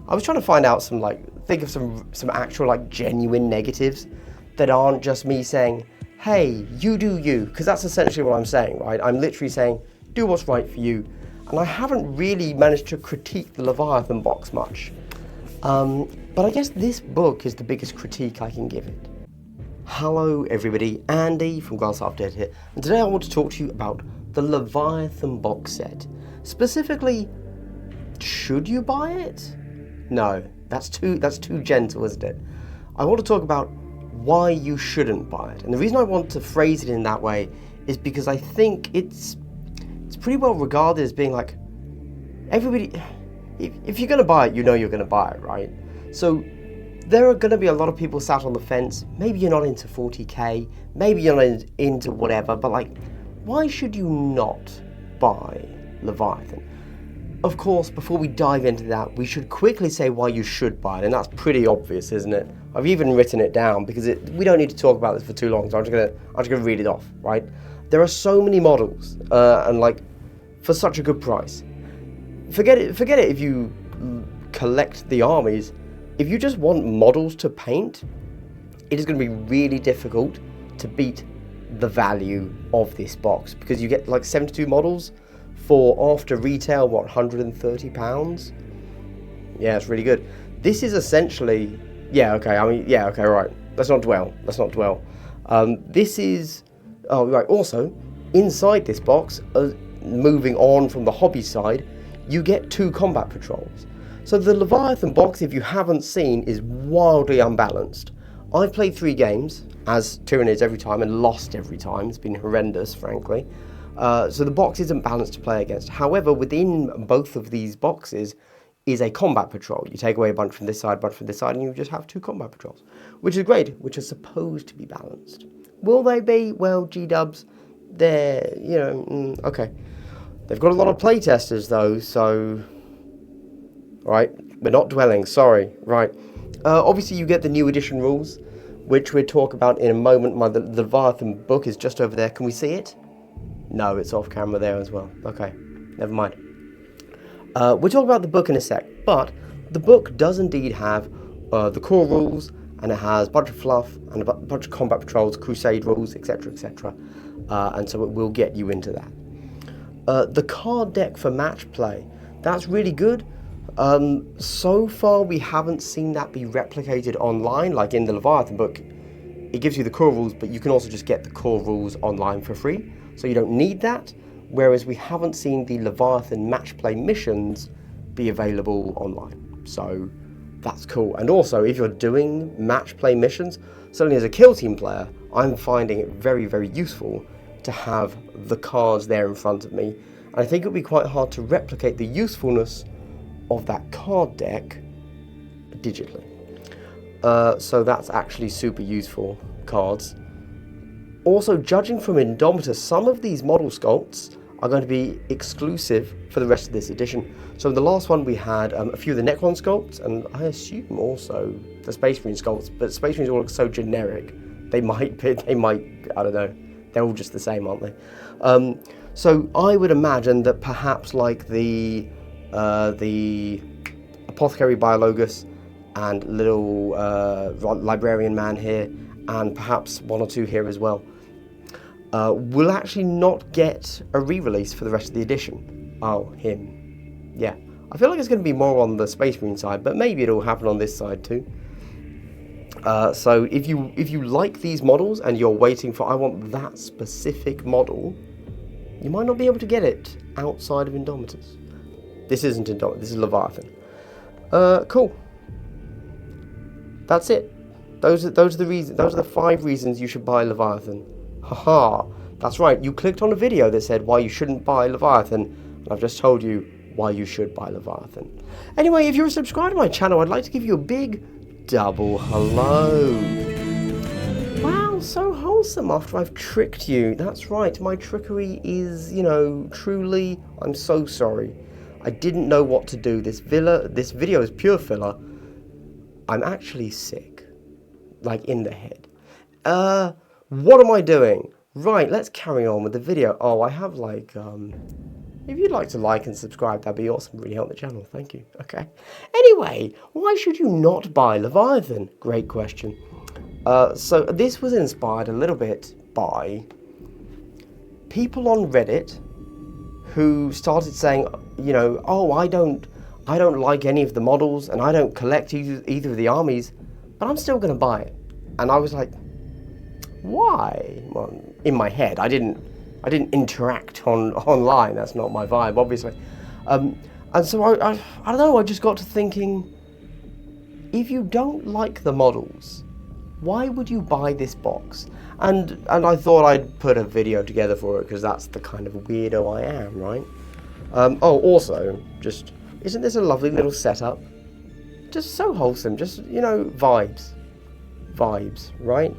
I was trying to find out some, like, think of some actual, like, genuine negatives that aren't just me saying, hey, you do you, because that's essentially what I'm saying, right? I'm literally saying, do what's right for you. And I haven't really managed to critique the Leviathan box much. But I guess this book is the biggest critique I can give it. Hello everybody, Andy from Glass Half Dead here, and today I want to talk to you about the Leviathan box set. Specifically, should you buy it? No, that's too gentle, isn't it? I want to talk about why you shouldn't buy it. And the reason I want to phrase it in that way is because I think it's pretty well regarded as being like, everybody, if you're going to buy it, you know you're going to buy it, right? So there are going to be a lot of people sat on the fence. Maybe you're not into 40k, maybe you're not into whatever, but like, why should you not buy Leviathan? Of course, before we dive into that, we should quickly say why you should buy it, and that's pretty obvious, isn't it? I've even written it down because we don't need to talk about this for too long, so I'm just gonna read it off, right? There are so many models, and like, for such a good price. Forget it if you collect the armies. If you just want models to paint, it is going to be really difficult to beat the value of this box, because you get like 72 models for, after retail, what, £130? Yeah, it's really good. This is essentially, right. Let's not dwell. This is, oh right, also, inside this box, moving on from the hobby side, you get 2 combat patrols. So the Leviathan box, if you haven't seen, is wildly unbalanced. I've played 3 games, as Tyranids every time, and lost every time. It's been horrendous, frankly. So the box isn't balanced to play against. However, within both of these boxes is a combat patrol. You take away a bunch from this side, and you just have 2 combat patrols, which is great, which are supposed to be balanced. Will they be? Well, G-dubs, they're, okay. They've got a lot of playtesters, though, so... Right, we're not dwelling, sorry. Right. Obviously, you get the new edition rules, which we'll talk about in a moment. The Leviathan book is just over there. Can we see it? No, it's off camera there as well. Okay, never mind. We'll talk about the book in a sec, but the book does indeed have the core rules, and it has a bunch of fluff, and a bunch of combat patrols, crusade rules, etc., etc. And so it will get you into that. The card deck for match play, that's really good. So far we haven't seen that be replicated online, like in the Leviathan book. It gives you the core rules, but you can also just get the core rules online for free, so you don't need that, whereas we haven't seen the Leviathan match play missions be available online, so that's cool. And also, if you're doing match play missions, certainly as a kill team player, I'm finding it very, very useful to have the cards there in front of me, and I think it would be quite hard to replicate the usefulness of that card deck digitally. So that's actually super useful cards. Also, judging from Indomitus, some of these model sculpts are going to be exclusive for the rest of this edition. So in the last one we had a few of the Necron sculpts, and I assume also the Space Marine sculpts, but Space Marines all look so generic, they might, I don't know, they're all just the same, aren't they? So I would imagine that perhaps like the Apothecary Biologus and little Librarian man here, and perhaps 1 or 2 here as well, will actually not get a re-release for the rest of the edition. Oh, him. Yeah. I feel like it's going to be more on the Space Marine side, but maybe it'll happen on this side too. So if you like these models and you're waiting for, I want that specific model, you might not be able to get it outside of Indomitus. This isn't Indomitus, this is Leviathan. Cool. That's it. Those are the reasons. Those are the 5 reasons you should buy Leviathan. Haha. That's right. You clicked on a video that said why you shouldn't buy Leviathan, and I've just told you why you should buy Leviathan. Anyway, if you're a subscriber to my channel, I'd like to give you a big double hello. Wow, so wholesome after I've tricked you. That's right. My trickery is, truly. I'm so sorry. I didn't know what to do. This video is pure filler. I'm actually sick. Like, in the head. What am I doing? Right, let's carry on with the video. Oh, I have like, If you'd like to like and subscribe, that'd be awesome. Really help the channel. Thank you. Okay. Anyway, why should you not buy Leviathan? Great question. So this was inspired a little bit by people on Reddit who started saying, you know, oh, I don't like any of the models and I don't collect either of the armies, but I'm still going to buy it. And I was like, why? Well, in my head, I didn't interact online. That's not my vibe, obviously. And so I don't know. I just got to thinking, if you don't like the models, why would you buy this box? And I thought I'd put a video together for it because that's the kind of weirdo I am, right? Oh, also, just isn't this a lovely little setup? Just so wholesome. Just, you know, vibes, right?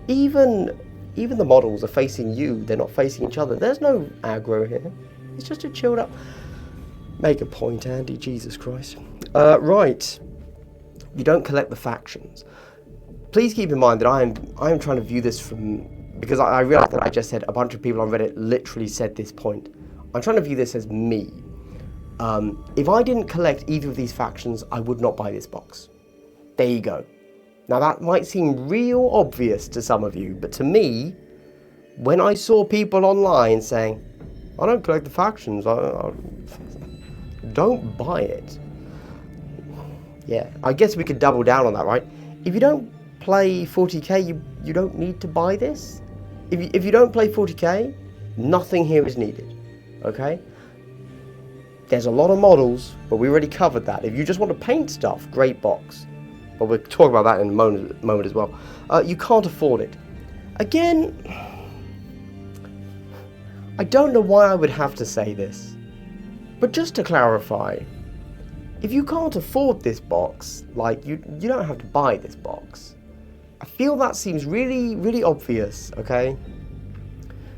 Even the models are facing you. They're not facing each other. There's no aggro here. It's just a chilled up. Make a point, Andy. Jesus Christ. Right. You don't collect the factions. Please keep in mind that I am trying to view this from, because I realized that I just said a bunch of people on Reddit literally said this point. I'm trying to view this as me. If I didn't collect either of these factions, I would not buy this box. There you go. Now that might seem real obvious to some of you, but to me, when I saw people online saying, I don't collect the factions, I don't buy it. Yeah, I guess we could double down on that, right? If you don't play 40k, you don't need to buy this. If you don't play 40k, nothing here is needed, okay? There's a lot of models, but we already covered that. If you just want to paint stuff, great box. But we'll talk about that in a moment as well. You can't afford it. Again, I don't know why I would have to say this, but just to clarify, if you can't afford this box, like you don't have to buy this box. I feel that seems really, really obvious, okay?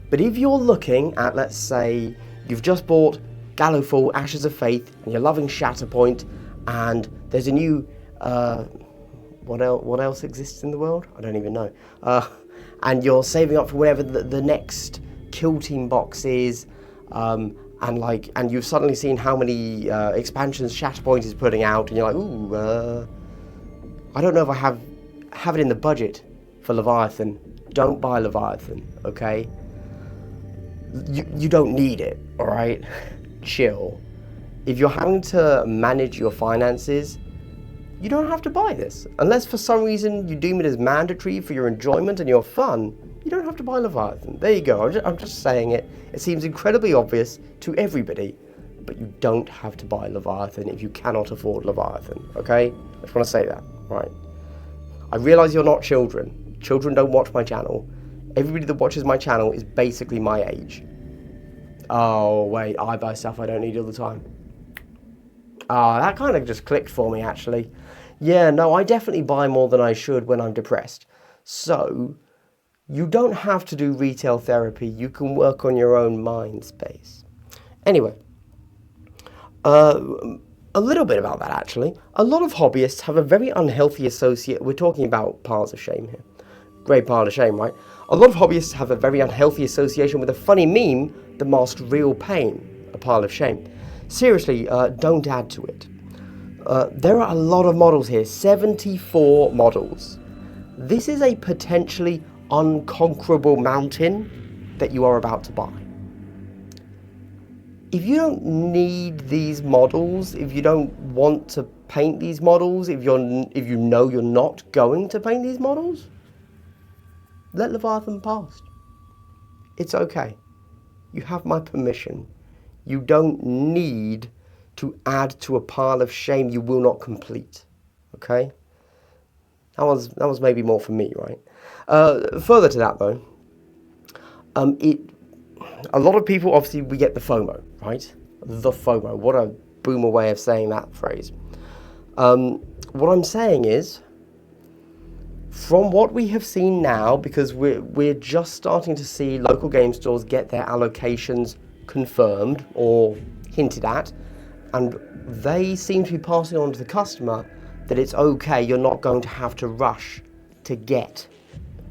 But if you're looking at, let's say, you've just bought Gallowfall, Ashes of Faith, and you're loving Shatterpoint, and there's a new, what else exists in the world? I don't even know. And you're saving up for whatever the next Kill Team box is, and you've suddenly seen how many expansions Shatterpoint is putting out, and you're like, ooh, I don't know if I have it in the budget for Leviathan. Don't buy Leviathan, okay? You don't need it, all right? Chill. If you're having to manage your finances, you don't have to buy this. Unless for some reason you deem it as mandatory for your enjoyment and your fun, you don't have to buy Leviathan. There you go. I'm just saying it. It seems incredibly obvious to everybody, but you don't have to buy Leviathan if you cannot afford Leviathan, okay? I just want to say that, right? I realize you're not children. Children don't watch my channel. Everybody that watches my channel is basically my age. Oh, wait, I buy stuff I don't need all the time. That kind of just clicked for me, actually. Yeah, no, I definitely buy more than I should when I'm depressed. So, you don't have to do retail therapy. You can work on your own mind space. Anyway, a little bit about that, actually. A lot of hobbyists have a very unhealthy associate. We're talking about piles of shame here. Great pile of shame, right? A lot of hobbyists have a very unhealthy association with a funny meme that masks real pain, a pile of shame. Seriously, don't add to it. There are a lot of models here, 74 models. This is a potentially unconquerable mountain that you are about to buy. If you don't need these models, if you don't want to paint these models, if you know you're not going to paint these models, let Leviathan pass. It's okay. You have my permission. You don't need to add to a pile of shame you will not complete. Okay? That was maybe more for me, right? Further to that though, a lot of people, obviously, we get the FOMO, right? The FOMO. What a boomer way of saying that phrase. What I'm saying is, from what we have seen now, because we're just starting to see local game stores get their allocations confirmed or hinted at, and they seem to be passing on to the customer that it's okay, you're not going to have to rush to get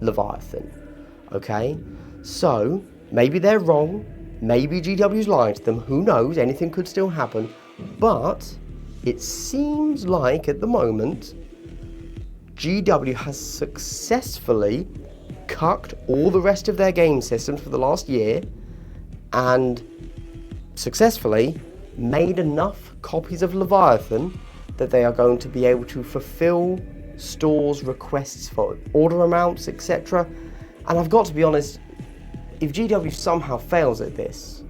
Leviathan, okay? So, maybe they're wrong, Maybe GW's lying to them, who knows, anything could still happen, but it seems like at the moment GW has successfully cucked all the rest of their game systems for the last year and successfully made enough copies of Leviathan that they are going to be able to fulfill stores' requests for order amounts, etc. And I've got to be honest, if GW somehow fails at this,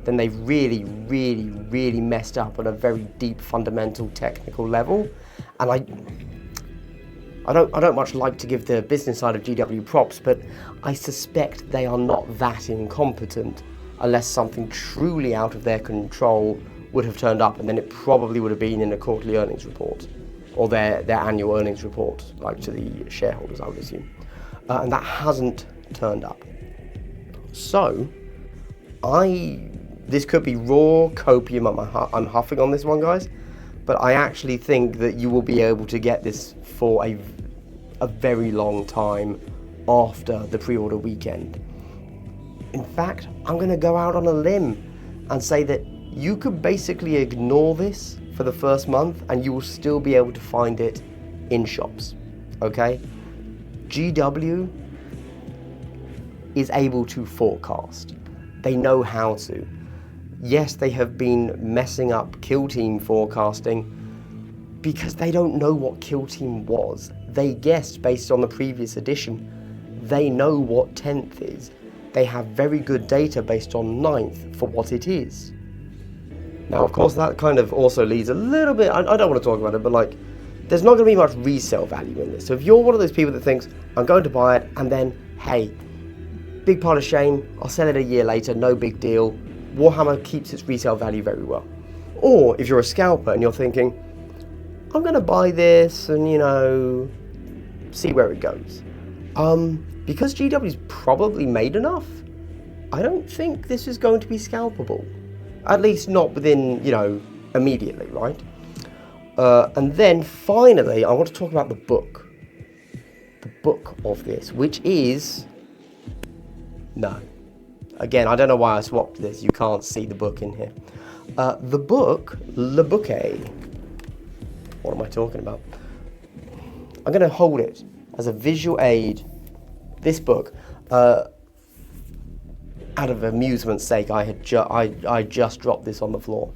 then they've really, really, really messed up on a very deep, fundamental, technical level. And I don't much like to give the business side of GW props, but I suspect they are not that incompetent unless something truly out of their control would have turned up, and then it probably would have been in a quarterly earnings report or their annual earnings report, like to the shareholders, I would assume. And that hasn't turned up. So, this could be raw copium. I'm huffing on this one, guys, but I actually think that you will be able to get this for a very long time after the pre-order weekend. In fact, I'm going to go out on a limb and say that you could basically ignore this for the first month and you will still be able to find it in shops, okay? GW is able to forecast. They know how to. Yes, they have been messing up Kill Team forecasting because they don't know what Kill Team was. They guessed based on the previous edition. They know what 10th is. They have very good data based on 9th for what it is. Now, of course, that kind of also leads a little bit, I don't want to talk about it, but like, there's not going to be much resale value in this. So if you're one of those people that thinks, I'm going to buy it, and then, hey, big pile of shame, I'll sell it a year later, no big deal, Warhammer keeps its resale value very well. Or if you're a scalper and you're thinking, I'm going to buy this and, you know, see where it goes. Because GW's probably made enough, I don't think this is going to be scalpable. At least not within, you know, immediately, right? And then finally, I want to talk about the book. The book of this, which is... No. Again, I don't know why I swapped this. You can't see the book in here. The book, Le Bouquet. What am I talking about? I'm going to hold it as a visual aid. This book, out of amusement's sake, I just dropped this on the floor.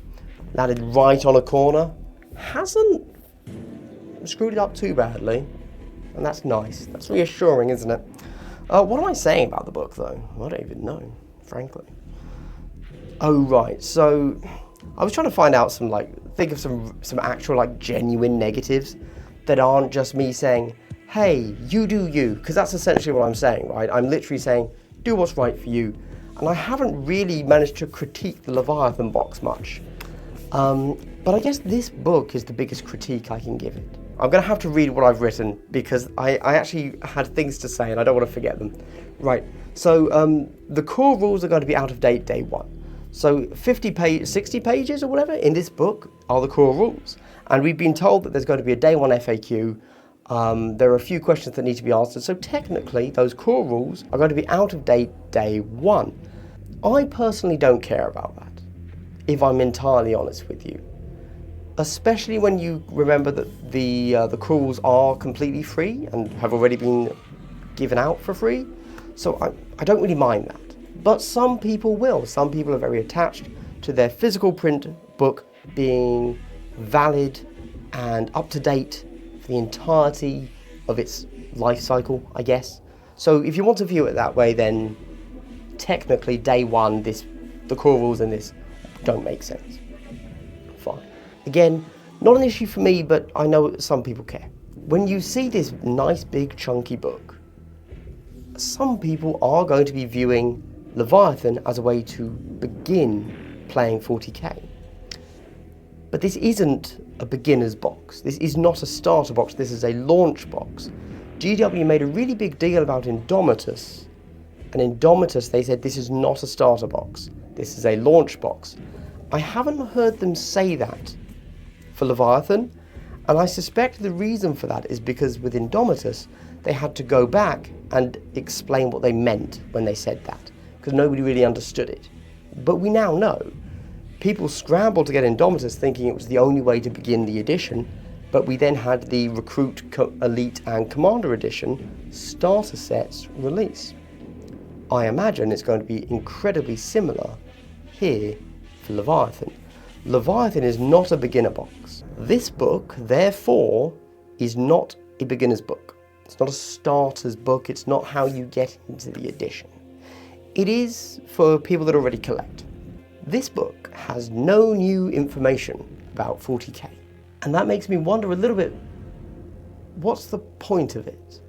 Landed right on a corner. Hasn't screwed it up too badly. And that's nice. That's reassuring, isn't it? What am I saying about the book, though? I don't even know, frankly. Oh, right. So, I was trying to find out think of some actual, genuine negatives that aren't just me saying, hey, you do you, because that's essentially what I'm saying, right? I'm literally saying, do what's right for you. And I haven't really managed to critique the Leviathan box much. But I guess this book is the biggest critique I can give it. I'm going to have to read what I've written because I actually had things to say and I don't want to forget them. Right, so the core rules are going to be out of date day one. So 60 pages or whatever in this book are the core rules. And we've been told that there's going to be a day one FAQ. There are a few questions that need to be answered. So technically, those core rules are going to be out of date day one. I personally don't care about that, if I'm entirely honest with you. Especially when you remember that the core rules are completely free and have already been given out for free. So I don't really mind that. But some people will. Some people are very attached to their physical print book being valid and up to date for the entirety of its life cycle, I guess. So if you want to view it that way, then technically day one, the core rules in this don't make sense. Fine. Again, not an issue for me, but I know some people care. When you see this nice big chunky book, some people are going to be viewing Leviathan as a way to begin playing 40k. But this isn't a beginner's box. This is not a starter box. This is a launch box. GW made a really big deal about Indomitus. And Indomitus, they said this is not a starter box. This is a launch box. I haven't heard them say that for Leviathan. And I suspect the reason for that is because with Indomitus, they had to go back and explain what they meant when they said that, because nobody really understood it. But we now know. People scrambled to get Indomitus thinking it was the only way to begin the edition, but we then had the Recruit, Elite and Commander edition starter sets release. I imagine it's going to be incredibly similar here for Leviathan. Leviathan is not a beginner box. This book, therefore, is not a beginner's book. It's not a starter's book. It's not how you get into the edition. It is for people that already collect. This book has no new information about 40k. And that makes me wonder a little bit, what's the point of it?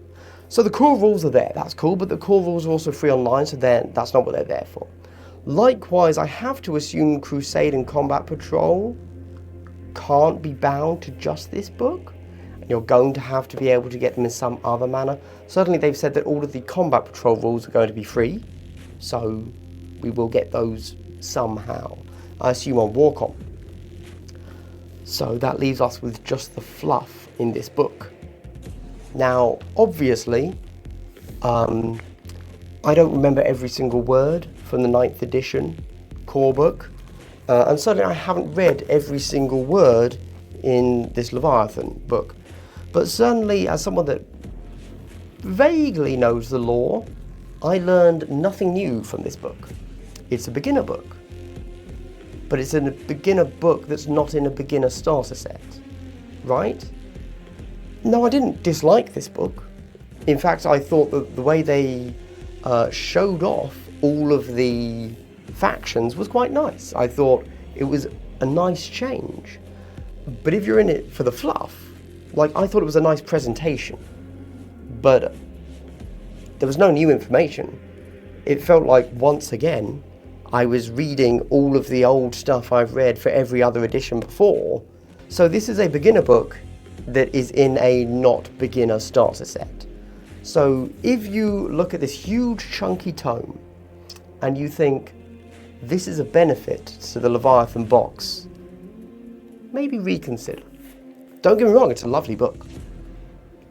So the core rules are there, that's cool, but the core rules are also free online, so that's not what they're there for. Likewise, I have to assume Crusade and Combat Patrol can't be bound to just this book. You're going to have to be able to get them in some other manner. Certainly they've said that all of the Combat Patrol rules are going to be free, so we will get those somehow. I assume on Warcom. So that leaves us with just the fluff in this book. Now, obviously, I don't remember every single word from the 9th edition core book, and certainly I haven't read every single word in this Leviathan book. But certainly, as someone that vaguely knows the lore, I learned nothing new from this book. It's a beginner book, but it's in a beginner book that's not in a beginner starter set, right? No, I didn't dislike this book. In fact, I thought that the way they showed off all of the factions was quite nice. I thought it was a nice change. But if you're in it for the fluff, like, I thought it was a nice presentation, but there was no new information. It felt like, once again, I was reading all of the old stuff I've read for every other edition before. So this is a beginner book that is in a not beginner starter set. So if you look at this huge chunky tome and you think this is a benefit to the Leviathan box, maybe reconsider. Don't get me wrong, it's a lovely book.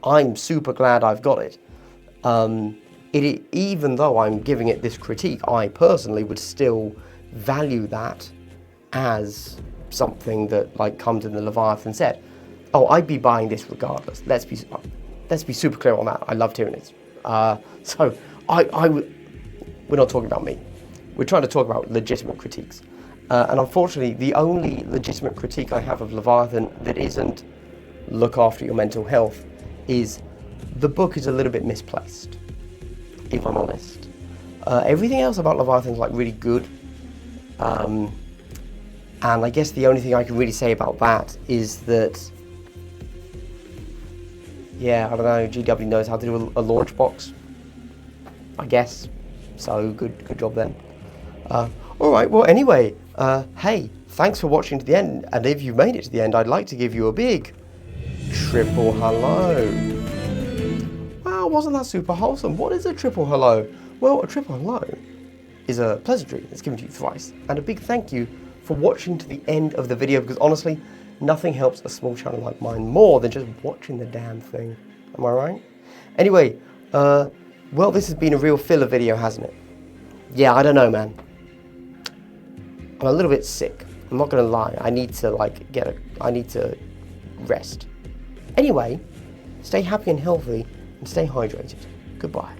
I'm super glad I've got it. Even though I'm giving it this critique, I personally would still value that as something that like comes in the Leviathan set. Oh, I'd be buying this regardless. Let's be super clear on that. I loved hearing it. So we're not talking about me. We're trying to talk about legitimate critiques. And unfortunately, the only legitimate critique I have of Leviathan that isn't look after your mental health is the book is a little bit misplaced, if I'm honest. Everything else about Leviathan is like really good. And I guess the only thing I can really say about that is that, yeah, I don't know, GW knows how to do a launch box, I guess. So good job then. Alright, well anyway, hey, thanks for watching to the end, and if you've made it to the end, I'd like to give you a big triple hello. Wow, wasn't that super wholesome? What is a triple hello? Well, a triple hello is a pleasantry that's given to you thrice, and a big thank you for watching to the end of the video, because honestly, nothing helps a small channel like mine more than just watching the damn thing. Am I right? Anyway, well, this has been a real filler video, hasn't it? Yeah, I don't know, man. I'm a little bit sick. I'm not gonna lie. I need to I need to rest. Anyway, stay happy and healthy and stay hydrated. Goodbye.